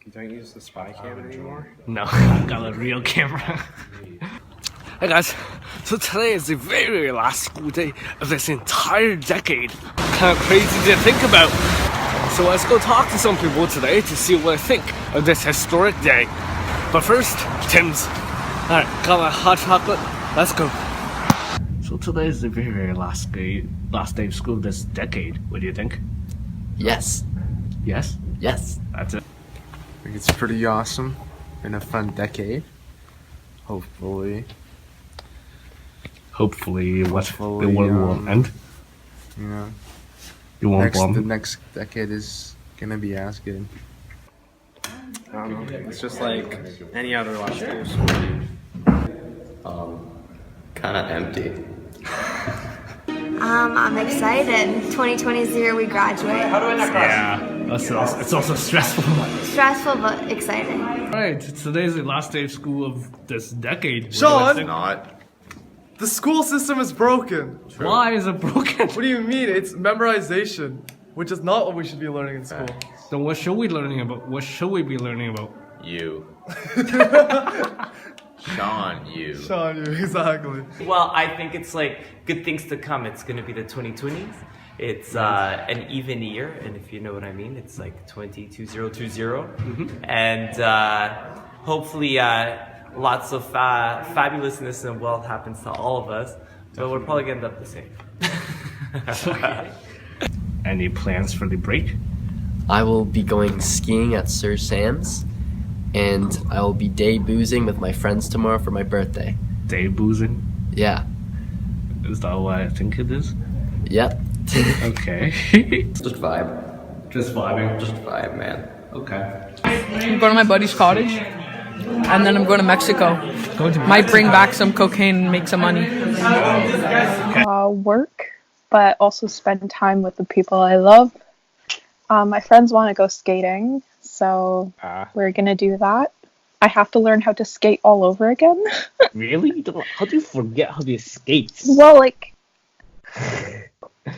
You don't use the spy cam anymore? No, I got a real camera. Hey guys, so today is the very last school day of this entire decade. Kind of crazy to think about. So let's go talk to some people today to see what they think of this historic day. But first, Tim's. Alright, got my hot chocolate. Let's go. So today is the very last day of school this decade. What do you think? Yes. Yes? Yes. That's it. I think it's pretty awesome and a fun decade. Hopefully, the world yeah. won't end. You know, You won't bomb. the next decade is gonna be as good. I don't know. It's just like any other last school. Kind of empty. I'm excited. 2020 is the year we graduate. Yeah. It's also stressful. Stressful but exciting. Alright, today's the last day of school of this decade. Sean! Not. The school system is broken. Why is it broken? What do you mean? It's memorization, which is not what we should be learning in school. Then what should we learning about? What should we be learning about? You. Sean, you. Sean, you, exactly. Well, I think it's like good things to come. It's going to be the 2020s. It's an even year, and if you know what I mean, it's like 2020. And hopefully lots of fabulousness and wealth happens to all of us, but we're probably going to end up the same. Any plans for the break? I will be going skiing at Sir Sam's, and I will be day boozing with my friends tomorrow for my birthday. Day boozing? Yeah. Is that what I think it is? Yep. Okay. Just vibe. Just vibing. Just vibe, man. Okay. I'm going to my buddy's cottage, and then I'm going to Mexico. Might bring back some cocaine and make some money. Work, but also spend time with the people I love. My friends want to go skating, so we're gonna do that. I have to learn how to skate all over again. Really? How do you forget how to skate? Well, like,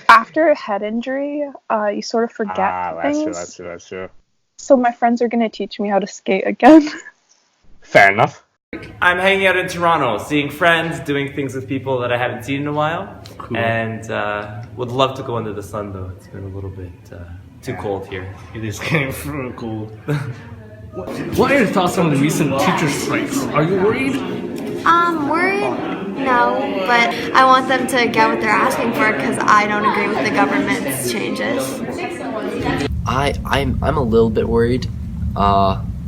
after a head injury, you sort of forget things. That's true. So my friends are gonna teach me how to skate again. Fair enough. I'm hanging out in Toronto, seeing friends, doing things with people that I haven't seen in a while, Cool. and would love to go under the sun though. It's been a little bit too cold here. It is getting real cold. What are your thoughts on the recent teacher strikes? Are you worried? Worried? No, but I want them to get what they're asking for because I don't agree with the government's changes. I'm a little bit worried.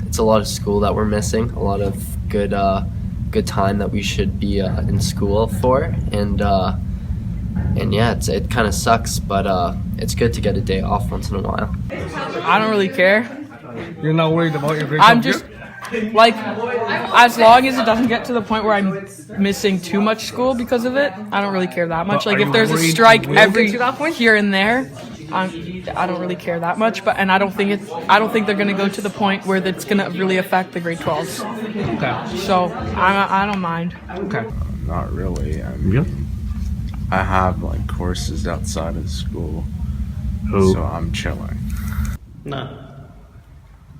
It's a lot of school that we're missing. A lot of good time that we should be in school for, and yeah, it kind of sucks, but it's good to get a day off once in a while. I don't really care. You're not worried about your grade? I'm just, like, as long as it doesn't get to the point where I'm missing too much school because of it, I don't really care that much. But Like, are if you there's a worried strike it will every get to that point? here and there, I don't really care that much. But I don't think they're gonna go to the point where it's gonna really affect the grade 12s. Okay. So I don't mind. Okay. Not really. I mean, I have like courses outside of school, so I'm chilling. No.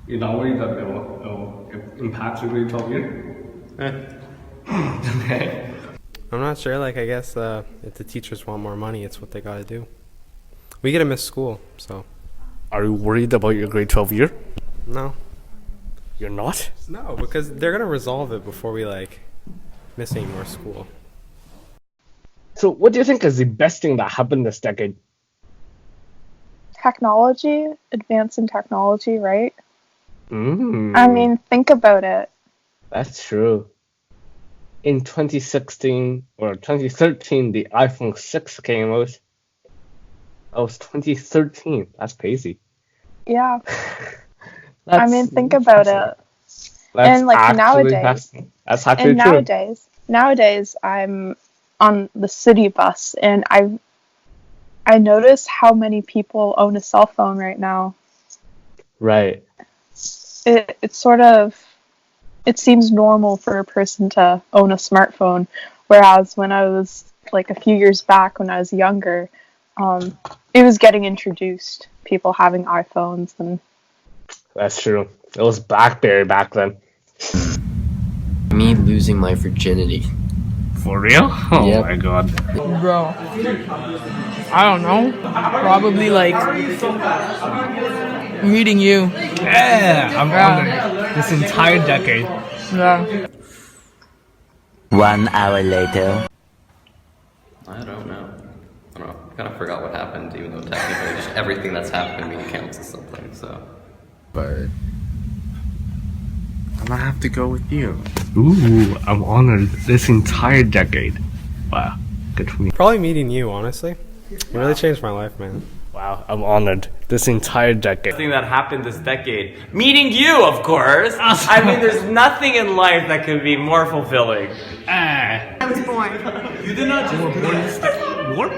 You're not worried that it will impact your grade 12 year? Okay. I'm not sure. Like, I guess if the teachers want more money, it's what they gotta do. We get to miss school, so. Are you worried about your grade 12 year? No. You're not? No, because they're gonna resolve it before we, like, miss any more school. So what do you think is the best thing that happened this decade? Technology, advance in technology, right? Mm. I mean, think about it. That's true. In 2016 or 2013, the iPhone 6 came out. That was 2013. That's crazy. Yeah. I mean, think about it. That's And, like, actually nowadays- that's actually And true. nowadays, I'm on the city bus, and I notice how many people own a cell phone right now. Right. It seems normal for a person to own a smartphone, whereas when I was like a few years back when I was younger, it was getting introduced, people having iPhones. And That's true. It was BlackBerry back then. Me losing my virginity. For real? Oh Yep. my god. Bro, I don't know. Probably like meeting you. Yeah, I'm honored. This entire decade. Yeah. 1 hour later. I don't know. I kind of forgot what happened, even though technically just everything that's happened to me counts as something, so. But I'm gonna have to go with you. Ooh, I'm honored. This entire decade. Wow, good for me. Probably meeting you, honestly. It really changed my life, man. Wow, I'm honored. This entire decade. Thing that happened this decade. Meeting you, of course. I mean, there's nothing in life that could be more fulfilling. I was born. You did not just What?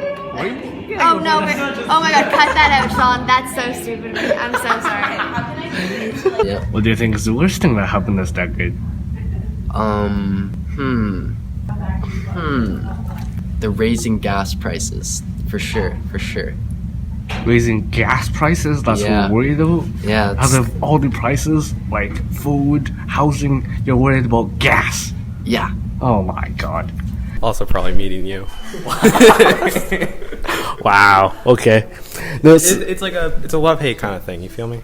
Oh no! Oh my God! Cut that out, Sean. That's so stupid. I'm so sorry. Yeah. What do you think is the worst thing that happened this decade? The raising gas prices. For sure. Raising gas prices? That's what Yeah. you're worried about? Yeah. Out of all the prices, like food, housing, you're worried about gas. Yeah. Oh my god. Also, probably meeting you. Wow. Okay. It's like it's a love-hate kind of thing. You feel me?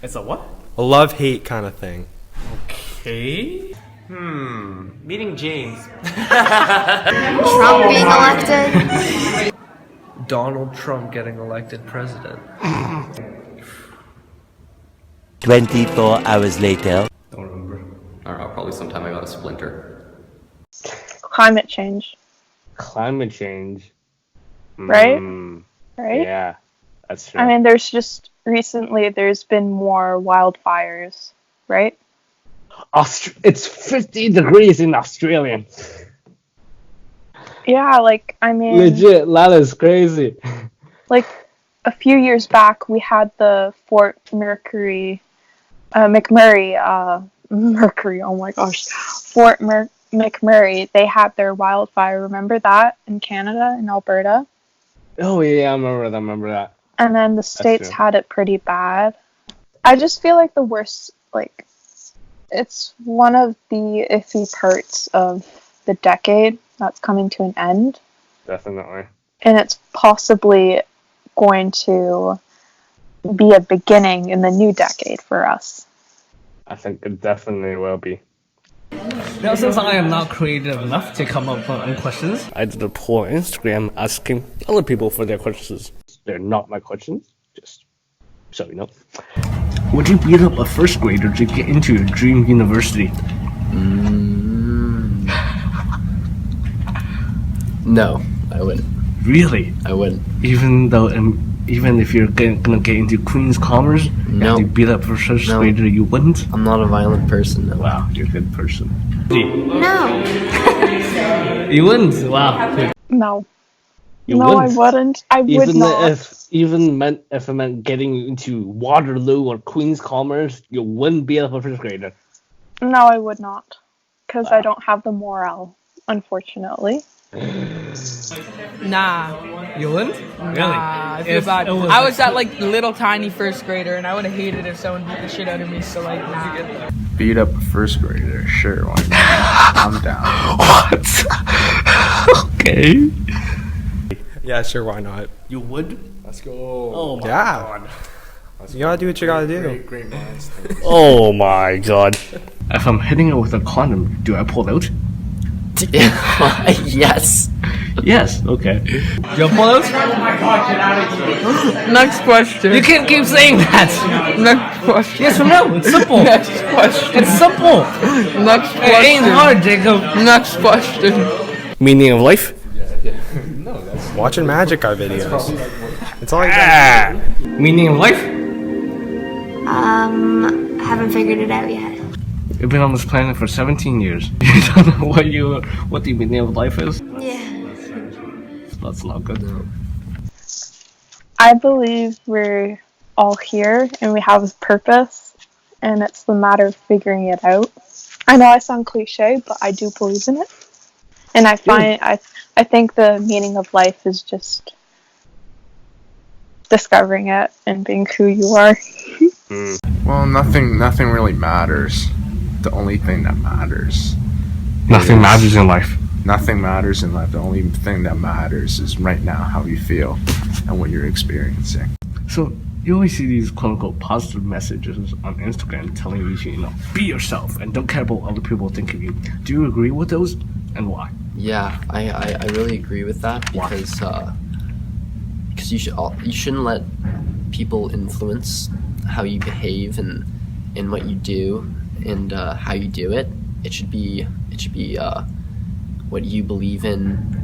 It's a what? A love-hate kind of thing. Okay. Meeting James. Trump being elected. Donald Trump getting elected president. 24 hours later. Don't remember. I don't know, probably sometime I got a splinter. Climate change, Climate change. right? Mm, Right? yeah, that's true. I mean, there's been more wildfires, right? It's 50 degrees in Australia. Yeah, like, I mean, Legit, that is crazy. like a few years back, we had the Fort McMurray, Mercury, oh my gosh, Fort McMurray, they had their wildfire, remember that, in Canada, in Alberta? Oh yeah, I remember that. And then the States true. had it pretty bad. I just feel like the worst, like, it's one of the iffy parts of the decade that's coming to an end. Definitely. And it's possibly going to be a beginning in the new decade for us. I think it definitely will be. Now, since I am not creative enough to come up with my own questions, I did a poll on Instagram asking other people for their questions. They're not my questions, just so you know. Would you beat up a first grader to get into your dream university? No, I wouldn't. Really? I wouldn't. Even if you're gonna get into Queen's Commerce, No. and you beat up a first No. grader, you wouldn't? I'm not a violent person, no. Wow, you're a good person. No. You wouldn't? Wow. No. You no, wouldn't? I wouldn't. I would not. if it meant getting into Waterloo or Queen's Commerce, you wouldn't beat up a first grader. No, I would not. Because I don't have the morale, unfortunately. Nah. You wouldn't? Nah, I feel bad. I was that like little tiny first grader, and I would have hated if someone beat the shit out of me. So like, nah. Beat up a first grader, sure, why not? I'm down. What? Okay. Yeah, sure, why not? You would? Let's go. Oh my Yeah. god. You gotta do what you gotta do. Great minds. Oh my god. If I'm hitting it with a condom, do I pull out? Yes. Yes, okay. Do you pull out? Next question. You can't keep saying that! Next question. Yes or no? It's simple. Next question. It's simple. Next It question. ain't hard, Jacob. Next question. Meaning of life? Watching Magic Eye videos. It's all I got. Meaning of life? Haven't figured it out yet. You've been on this planet for 17 years. You don't know what the meaning of life is? Yeah. That's not good. I believe we're all here and we have a purpose, and it's the matter of figuring it out. I know I sound cliche, but I do believe in it. And I think the meaning of life is just discovering it and being who you are. Well, nothing really matters. The only thing that matters. Nothing matters in life. Nothing matters in life. The only thing that matters is right now how you feel and what you're experiencing. So you always see these quote unquote positive messages on Instagram telling you to, be yourself and don't care about what other people think of you. Do you agree with those, and why? Yeah, I really agree with that because you shouldn't let people influence how you behave and what you do and how you do it. It should be what you believe in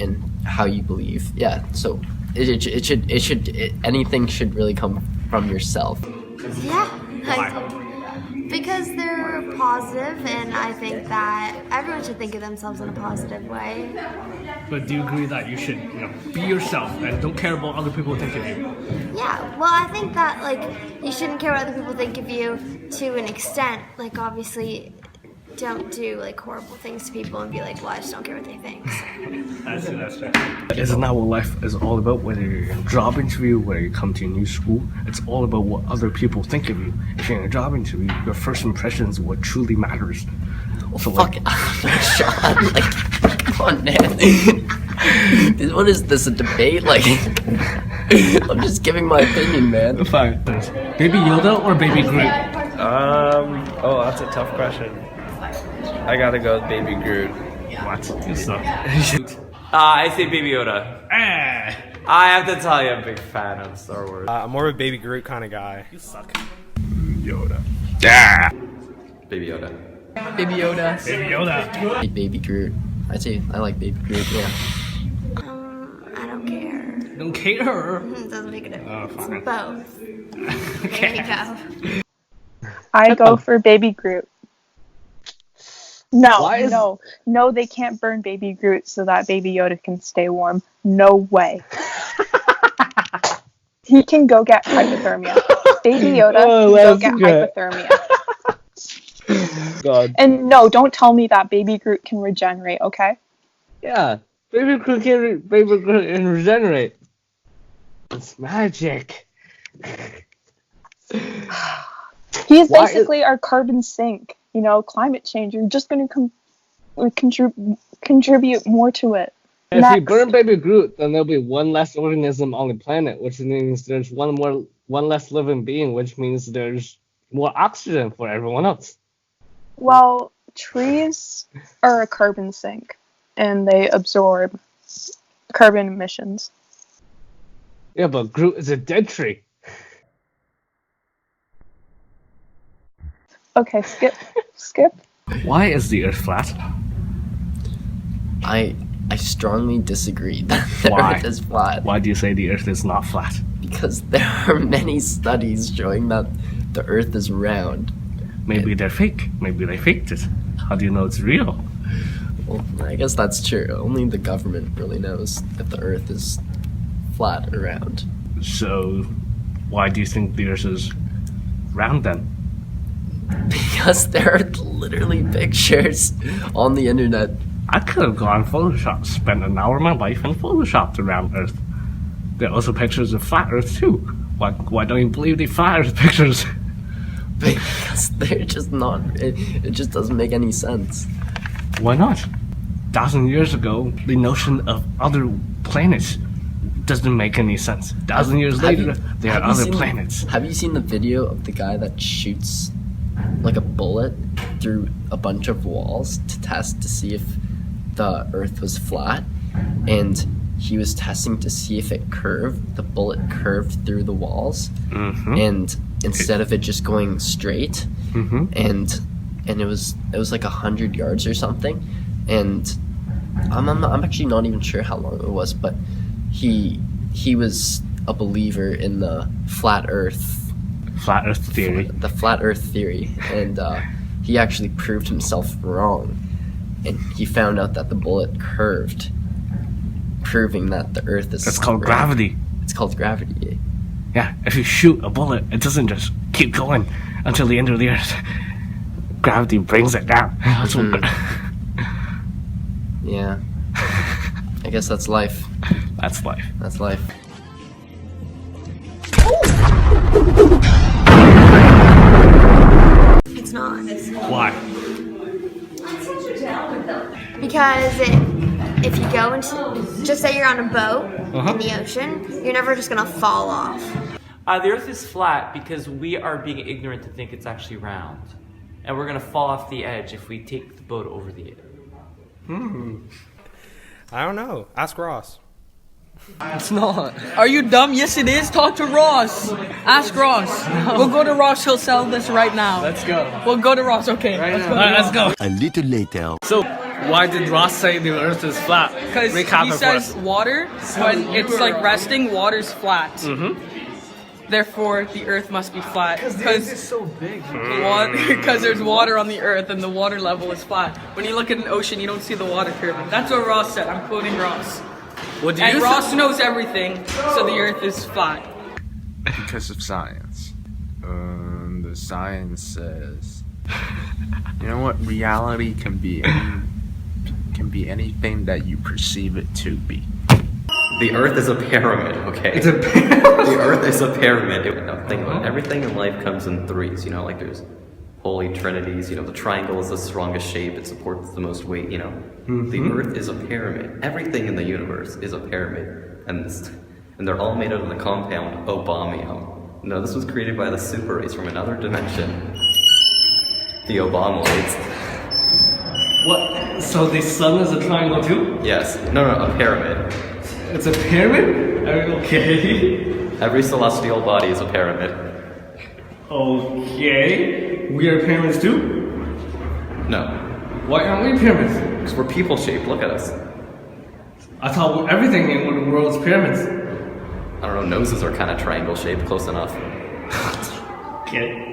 and how you believe. Yeah, so anything should really come from yourself. Yeah, because they're positive, and I think that everyone should think of themselves in a positive way. But do you agree that you should, be yourself and don't care about other people think of you? Yeah, well, I think that you shouldn't care what other people think of you to an extent. Obviously, don't do horrible things to people and be like, well, I just don't care what they think. That's true. Isn't that what life is all about? Whether you're in a job interview, whether you come to a new school, it's all about what other people think of you. If you're in a job interview, your first impression is what truly matters. So fuck it. Sean, come on, man. What is this, a debate? I'm just giving my opinion, man. Fine. Baby Yoda or Baby Groot? Oh, that's a tough question. I gotta go with Baby Groot. What? You suck. I say Baby Yoda. I have to tell you, I'm a big fan of Star Wars. I'm more of a Baby Groot kind of guy. You suck. Yoda. Yeah. Baby Yoda. Baby Yoda. Baby Yoda. Baby Groot. I like Baby Groot, yeah. I don't care. Don't care? It doesn't make a difference. Oh, fine. Both. Okay. There you go. I go for Baby Groot. No, they can't burn Baby Groot so that Baby Yoda can stay warm. No way. He can go get hypothermia. Baby Yoda can go get hypothermia. God. And no, don't tell me that Baby Groot can regenerate, okay? Yeah. Baby Groot can regenerate. It's magic. He's basically our carbon sink. Climate change. You're just going to contribute more to it. If you burn Baby Groot, then there'll be one less organism on the planet, which means there's one less living being, which means there's more oxygen for everyone else. Well, trees are a carbon sink, and they absorb carbon emissions. Yeah, but Groot is a dead tree. Okay, skip. Why is the Earth flat? I strongly disagree that the Why? Earth is flat. Why do you say the Earth is not flat? Because there are many studies showing that the Earth is round. Maybe they're fake. Maybe they faked it. How do you know it's real? Well, I guess that's true. Only the government really knows if the Earth is flat or round. So, why do you think the Earth is round then? Because there are literally pictures on the internet. I could have gone Photoshop, spent an hour of my life and photoshopped a round Earth. There are also pictures of flat Earth too. Why don't you believe the flat Earth pictures? Because they're just not. It just doesn't make any sense. Why not? 1,000 years ago, the notion of other planets doesn't make any there are other planets. Have you seen the video of the guy that shoots a bullet through a bunch of walls to test to see if the Earth was flat? And he was testing to see if it curved. The bullet curved through the walls, and instead of it just going straight, and it was 100 yards or something. And I'm actually not even sure how long it was, but he was a believer in the flat Earth theory. The flat Earth theory, and he actually proved himself wrong, and he found out that the bullet curved, proving that the Earth is. It's called gravity. It's called gravity. Yeah, if you shoot a bullet, it doesn't just keep going until the end of the Earth. Gravity brings it down. Yeah. I guess that's life. That's life. That's life. Why? Because if you go into, just say you're on a boat in the ocean, you're never just gonna fall off. The Earth is flat because we are being ignorant to think it's actually round. And we're gonna fall off the edge if we take the boat over the edge. I don't know. Ask Ross. It's not. Are you dumb? Yes, it is. Talk to Ross. Ask Ross. We'll go to Ross. He'll sell this right now. Let's go. We'll go to Ross. Okay. Let's go. Alright, let's go. A little later. So, why did Ross say the Earth is flat? Because Recap he it for says us. water, when it's like resting, water's flat. Therefore, the Earth must be flat. Because it's so big. because there's water on the Earth and the water level is flat. When you look at an ocean, you don't see the water pyramid. That's what Ross said. I'm quoting Ross. What do And you Ross knows everything, so the Earth is flat. Because of science. The science says, you know what? Reality can be anything that you perceive it to be. The Earth is a pyramid, okay? It's a pyramid. The Earth is a pyramid. Think about it. Everything in life comes in threes, you know, like there's holy trinities, you know, the triangle is the strongest shape, it supports the most weight, you know. The Earth is a pyramid. Everything in the universe is a pyramid. And they're all made out of the compound obamium. No, this was created by the super race from another dimension. The Obamoids. What? So the sun is a triangle too? Yes. No, a pyramid. It's a pyramid? Okay. Every celestial body is a pyramid. Okay. We are pyramids too? No. Why aren't we pyramids? Because we're people shaped. Look at us. I thought everything in the world is pyramids. I don't know, noses are kind of triangle shaped, close enough. Okay.